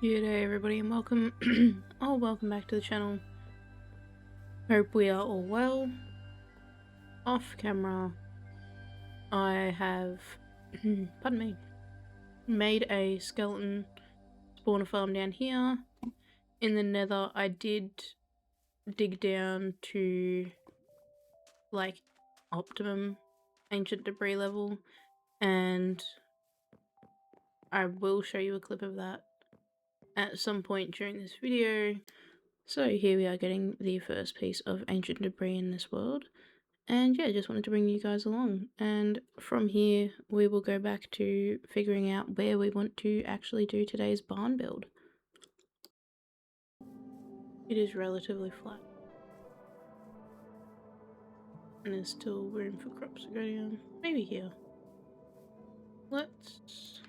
G'day everybody and welcome welcome back to the channel. Hope we are all well. Off camera I have pardon me, made a skeleton spawner farm down here. In the nether I did dig down to like optimum ancient debris level, and I will show you a clip of that at some point during this video. So here we are getting the first piece of ancient debris in this world, and yeah, just wanted to bring you guys along, and from here we will go back to figuring out where we want to actually do today's barn build. It is relatively flat and there's still room for crops to go down. Maybe here. Let's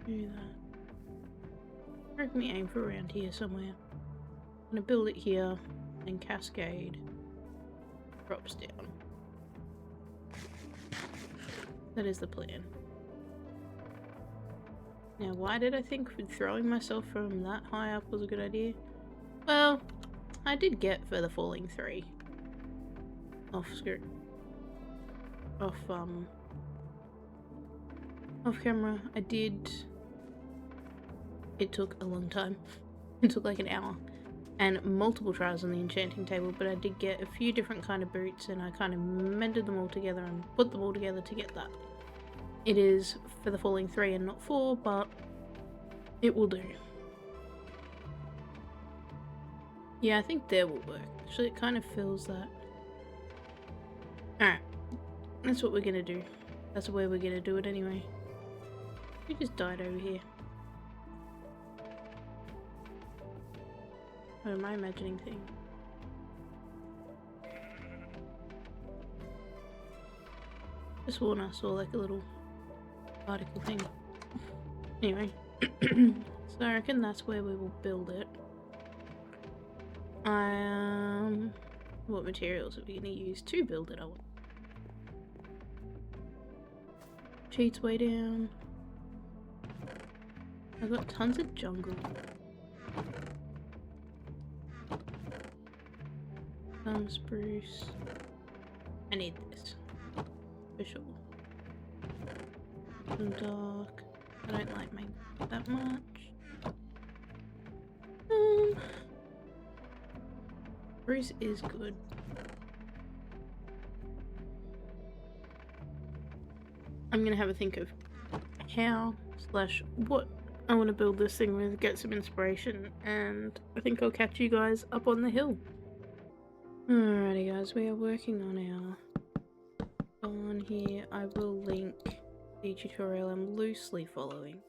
do that. I reckon we aim for around here somewhere. I'm gonna build it here and cascade crops down. That is the plan. Now, why did I think throwing myself from that high up was a good idea? Well, I did get for the falling 3 off camera. I did. It took a long time. It took like an hour and multiple tries on the enchanting table, but I did get a few different kind of boots and I kind of mended them all together and put them all together to get that. It is for the falling 3 and not 4, but it will do. Yeah, I think there will work. Actually, it kind of feels that. Alright, that's what we're gonna do. That's where we're gonna do it anyway. We just died over here. Or am I imagining things? Just sworn I saw like a little particle thing. Anyway, so I reckon that's where we will build it. What materials are we going to use to build it? Cheats way down. I've got tons of jungle. Some spruce. I need this for sure. Some dark. I don't like my that much. Spruce is good. I'm gonna have a think of how / what I want to build this thing with, get some inspiration, and I think I'll catch you guys up on the hill. Alrighty guys, we are working on our barn here. I will link the tutorial I'm loosely following.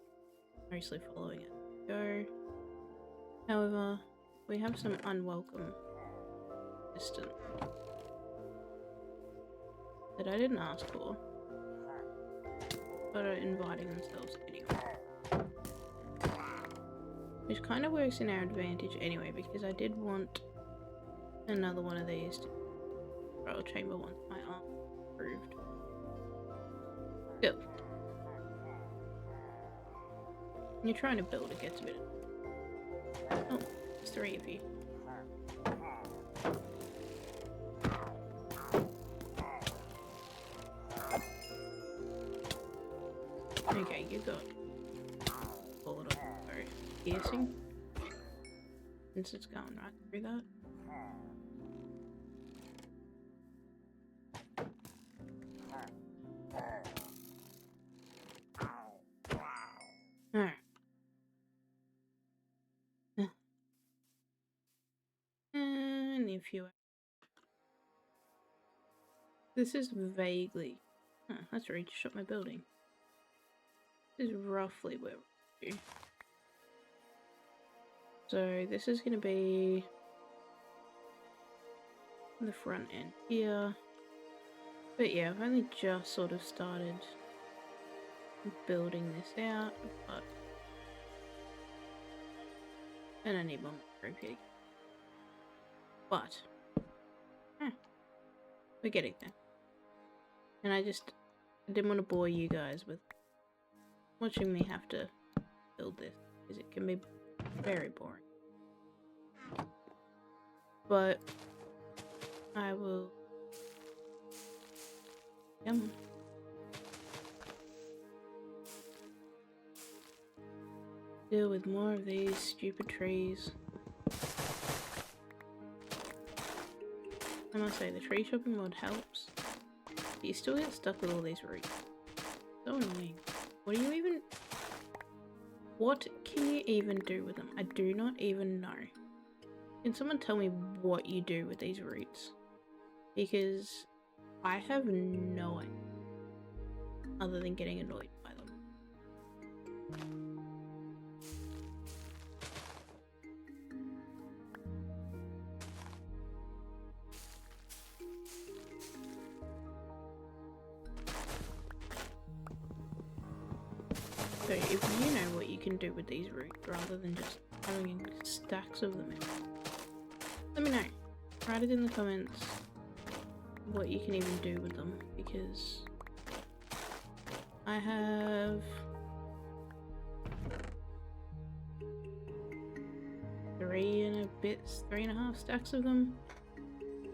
Mostly following it. Go. However, we have some unwelcome assistance that I didn't ask for, but are inviting themselves anyway. Which kind of works in our advantage anyway, because I did want another one of these to royal chamber once my arm improved. Still, when you're trying to build, it gets a bit. Oh, there's 3 of you. Okay, you got pull it off. Sorry, piercing. Since it's going right through that. Alright. And if you. This is vaguely. Oh, that's where he just shot my building. This is roughly where we're going. So this is going to be the front end here. But yeah, I've only just sort of started building this out, but and I need one more repeat. But we're getting there. And I didn't want to bore you guys with watching me have to build this, because it can be very boring. But I will deal with more of these stupid trees. I must say, the tree chopping mod helps. But you still get stuck with all these roots. So annoying. What can you even do with them? I do not even know. Can someone tell me what you do with these roots? Because I have no idea, other than getting annoyed by them. So if you know what you can do with these roots rather than just having stacks of them in, let me know. Write it in the comments what you can even do with them, because I have 3.5 stacks of them,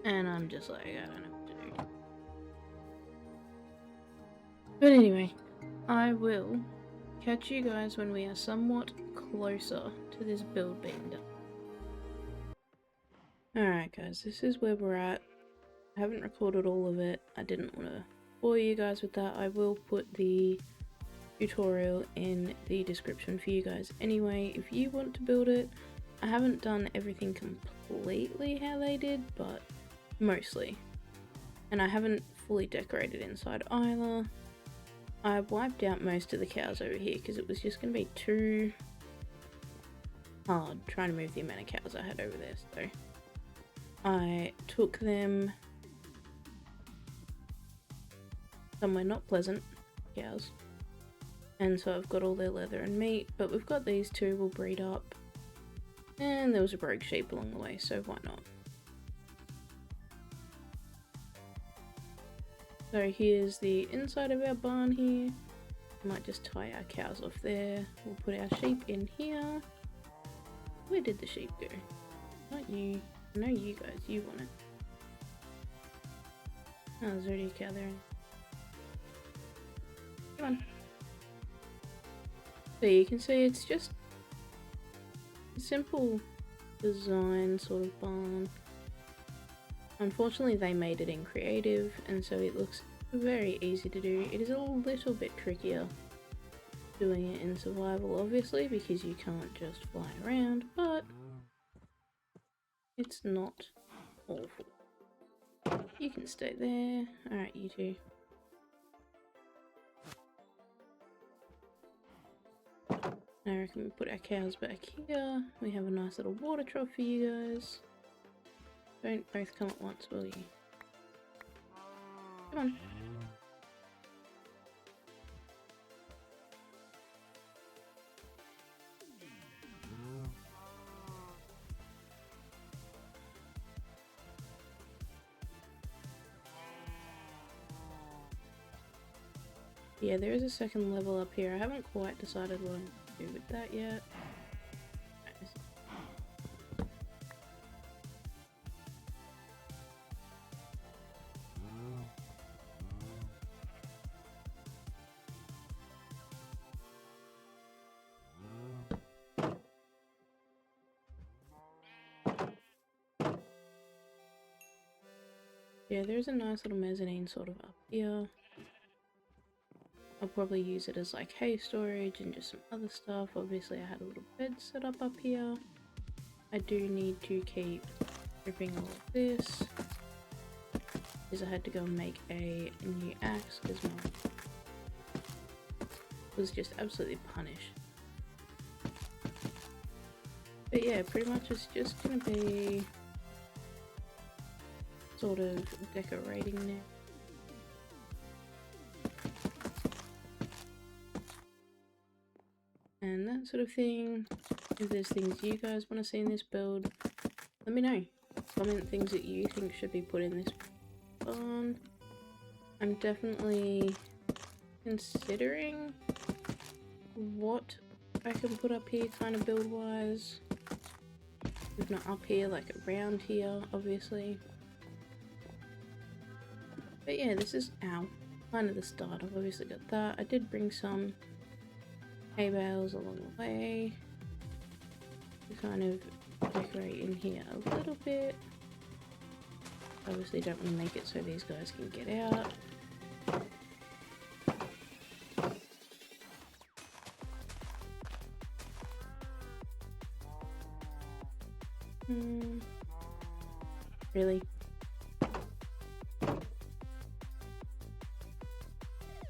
and I'm just like, I don't know what to do. But anyway, I will catch you guys when we are somewhat closer to this build being done. Alright guys, this is where we're at. I haven't recorded all of it. I didn't want to bore you guys with that. I will put the tutorial in the description for you guys anyway if you want to build it. I haven't done everything completely how they did, but mostly. And I haven't fully decorated inside either. I wiped out most of the cows over here because it was just going to be too hard trying to move the amount of cows I had over there. So I took them somewhere not pleasant, cows. And so I've got all their leather and meat, but we've got these two, we'll breed up. And there was a broke sheep along the way, so why not? So here's the inside of our barn here. Might just tie our cows off there. We'll put our sheep in here. Where did the sheep go? Not you. I know you guys, you want it. Oh, there's already a cow there. Come on. So you can see it's just a simple design sort of barn. Unfortunately they made it in creative, and so it looks very easy to do. It is a little bit trickier doing it in survival, obviously, because you can't just fly around, but it's not awful. You can stay there. Alright, you two. I reckon we put our cows back here. We have a nice little water trough for you guys. Don't both come at once, will you? Come on. Yeah, there is a second level up here. I haven't quite decided what I'm going to do with that yet. Yeah, there's a nice little mezzanine sort of up here. I'll probably use it as like hay storage and just some other stuff. Obviously I had a little bed set up here. I do need to keep stripping all of this, because I had to go and make a new axe because mine was just absolutely punished. But yeah, pretty much it's just gonna be sort of decorating now. And that sort of thing. If there's things you guys want to see in this build, let me know. comment things that you think should be put in this barn. I'm definitely considering what I can put up here kind of build wise. If not up here, like around here, obviously. But yeah, this is kind of the start. I've obviously got that. I did bring some hay bales along the way to kind of decorate in here a little bit. Obviously don't want to make it so these guys can get out. Really?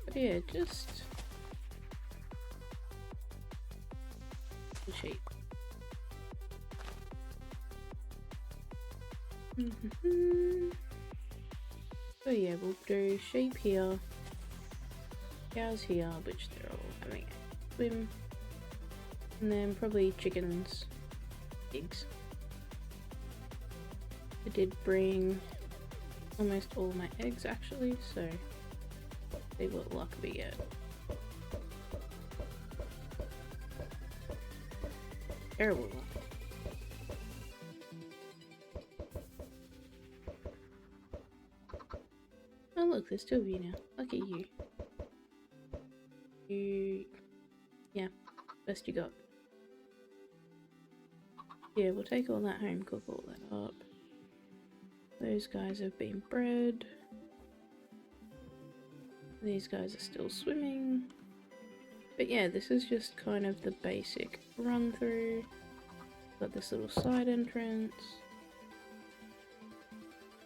But yeah, just the sheep. So yeah, we'll do sheep here, cows here, which they're all having a swim, and then probably chickens, pigs. I did bring almost all my eggs actually, so see what luck we get. Terrible luck. Oh look, there's two of you now. Look at you. Yeah, best you got. Yeah, we'll take all that home, cook all that up. Those guys have been bred. These guys are still swimming. But yeah, this is just kind of the basic run through. Got this little side entrance.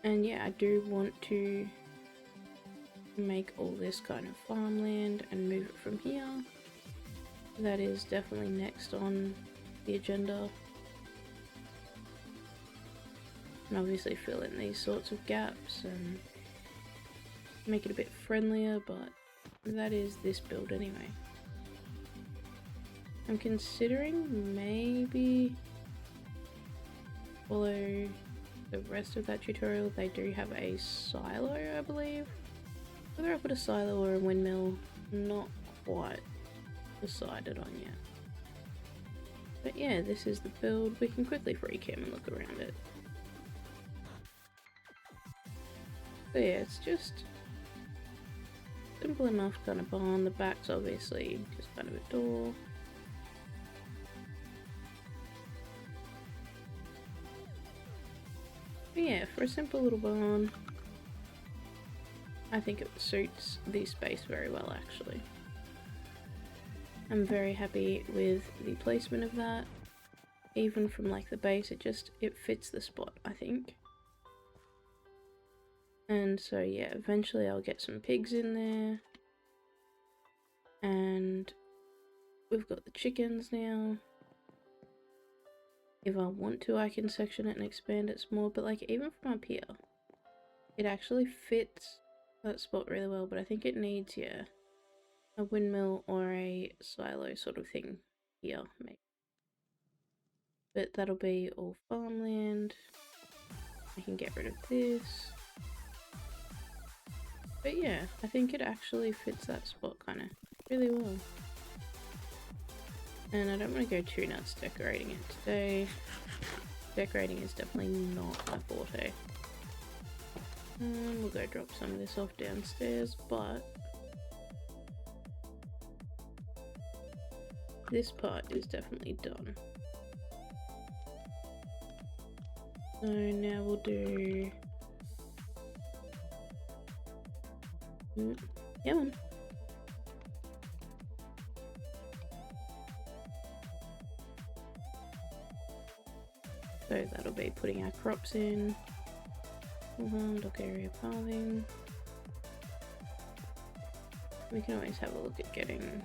And yeah, I do want to make all this kind of farmland and move it from here. That is definitely next on the agenda. And obviously fill in these sorts of gaps and make it a bit friendlier, but that is this build anyway. I'm considering maybe follow the rest of that tutorial. They do have a silo, I believe. Whether I put a silo or a windmill, not quite decided on yet. But yeah, this is the build. We can quickly free cam and look around it. So yeah, it's just simple enough kind of barn. The back's obviously just kind of a door. But yeah, for a simple little barn, I think it suits the space very well actually. I'm very happy with the placement of that. Even from like the base, it fits the spot, I think. And so yeah, eventually I'll get some pigs in there. And we've got the chickens now. If I want to, I can section it and expand it some more, but like even from up here, it actually fits that spot really well, but I think it needs, yeah, a windmill or a silo sort of thing here, maybe. But that'll be all farmland. I can get rid of this. But yeah, I think it actually fits that spot kind of really well. And I don't want to go too nuts decorating it today. Decorating is definitely not my forte. We'll go drop some of this off downstairs, but this part is definitely done. So now we'll do... yeah, man. So that'll be putting our crops in. Dock area pathing. We can always have a look at getting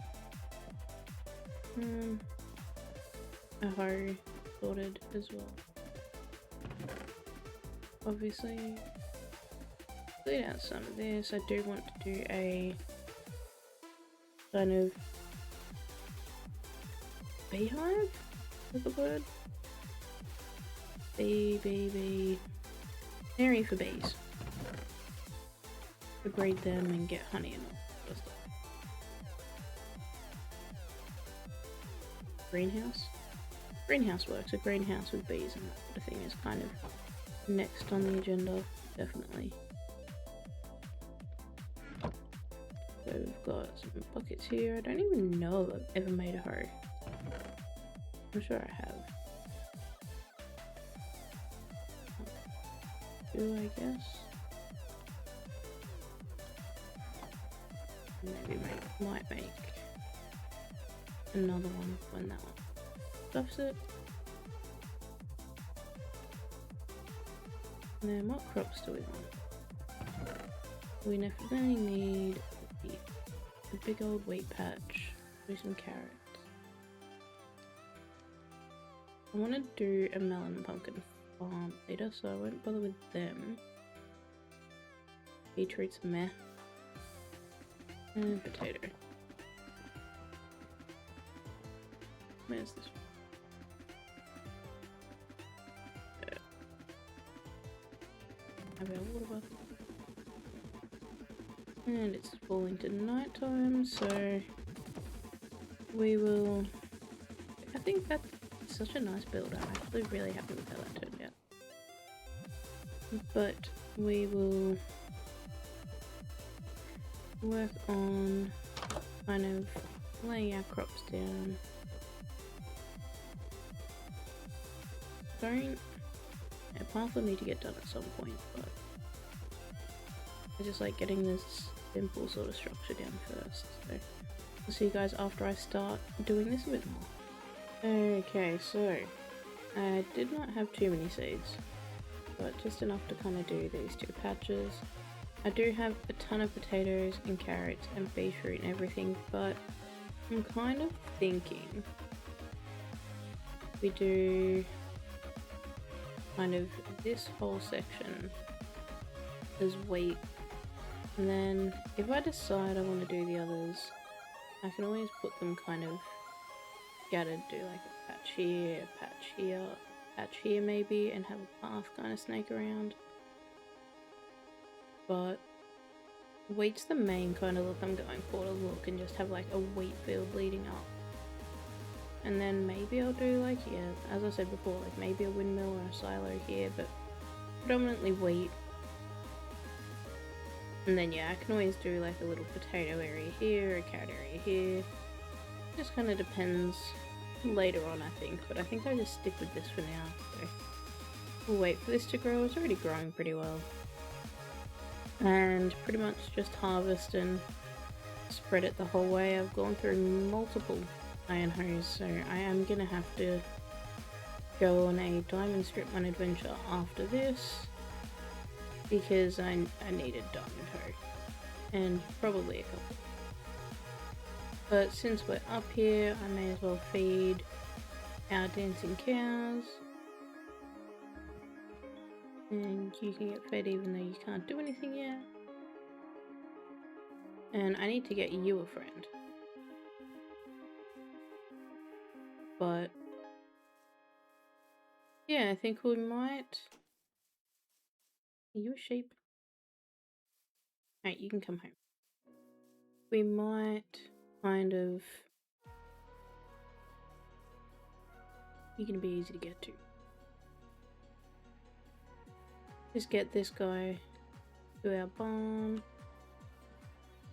a hoe sorted as well. Obviously, clean out some of this. I do want to do a kind of beehive, is the word? Bee. area for bees. To breed them and get honey and all that stuff. Greenhouse? Greenhouse works. A greenhouse with bees and that sort of thing is kind of next on the agenda, definitely. So we've got some buckets here. I don't even know if I've ever made a hoe. I'm sure I have. Do I guess? Maybe might make another one when that one stuffs it. And then what crops do we want? We definitely need a big old wheat patch. Do some carrots. I want to do a melon and pumpkin farm later, so I won't bother with them. Beetroot's meh. And potato. Where's this one? Have our water bucket. And it's falling to night time, so we will. I think that's such a nice build. I'm actually really happy with how that turned out. But we will work on kind of laying our crops down. A path will need to get done at some point, but I just like getting this simple sort of structure down first. So I'll see you guys after I start doing this a bit more. Okay, so I did not have too many seeds, but just enough to kind of do these two patches. I do have a ton of potatoes and carrots and beetroot and everything, but I'm kind of thinking we do kind of this whole section as wheat, and then if I decide I want to do the others, I can always put them kind of scattered, do like a patch here, a patch here, a patch here maybe, and have a path kind of snake around. But wheat's the main kind of look I'm going for, to look and just have like a wheat field leading up. And then maybe I'll do like, yeah, as I said before, like maybe a windmill or a silo here, but predominantly wheat. And then yeah, I can always do like a little potato area here, a carrot area here. Just kind of depends later on, I think, but I think I'll just stick with this for now. So we'll wait for this to grow. It's already growing pretty well. And pretty much just harvest and spread it the whole way. I've gone through multiple iron hoes, so I am gonna have to go on a diamond strip mine adventure after this because I need a diamond hoe and probably a couple. But since we're up here, I may as well feed our dancing cows. And you can get fed even though you can't do anything yet. And I need to get you a friend. But yeah, I think we might. Are you a sheep? Alright, you can come home. We might kind of. You're gonna be easy to get to. Just get this guy to our barn.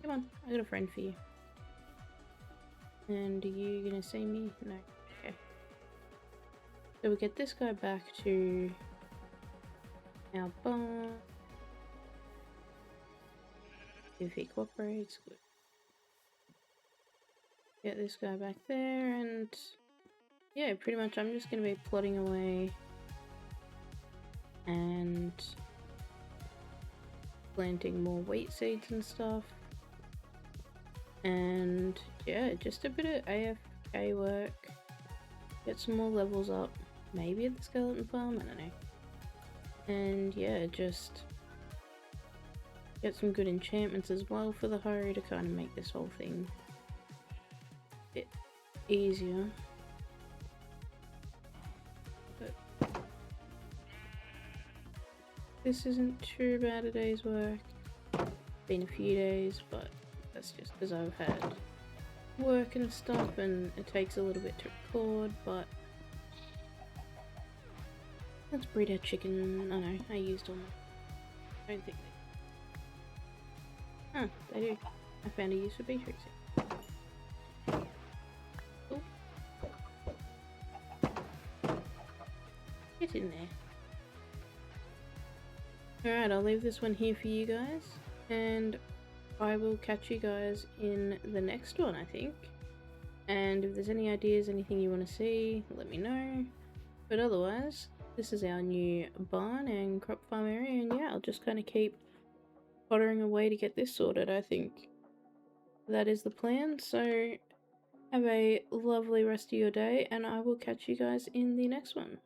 Come on, I got a friend for you. And are you gonna see me? No. Okay. So we get this guy back to our barn. If he cooperates, good. Get this guy back there, and yeah, pretty much I'm just gonna be plodding away and planting more wheat seeds and stuff. And yeah, just a bit of AFK work. Get some more levels up. Maybe at the skeleton farm, I don't know. And yeah, just get some good enchantments as well for the hoe to kind of make this whole thing a bit easier. But this isn't too bad a day's work. Been a few days, but that's just because I've had work and stuff and it takes a little bit to record, but let's breed our chicken. Oh no, I used all my... I don't think they... Huh, they do. I found a use for beetroots. Oh. Get in there. Alright, I'll leave this one here for you guys, and I will catch you guys in the next one, I think. And if there's any ideas, anything you want to see, let me know. But otherwise, this is our new barn and crop farm area, and yeah, I'll just kind of keep pottering away to get this sorted, I think. That is the plan, so have a lovely rest of your day, and I will catch you guys in the next one.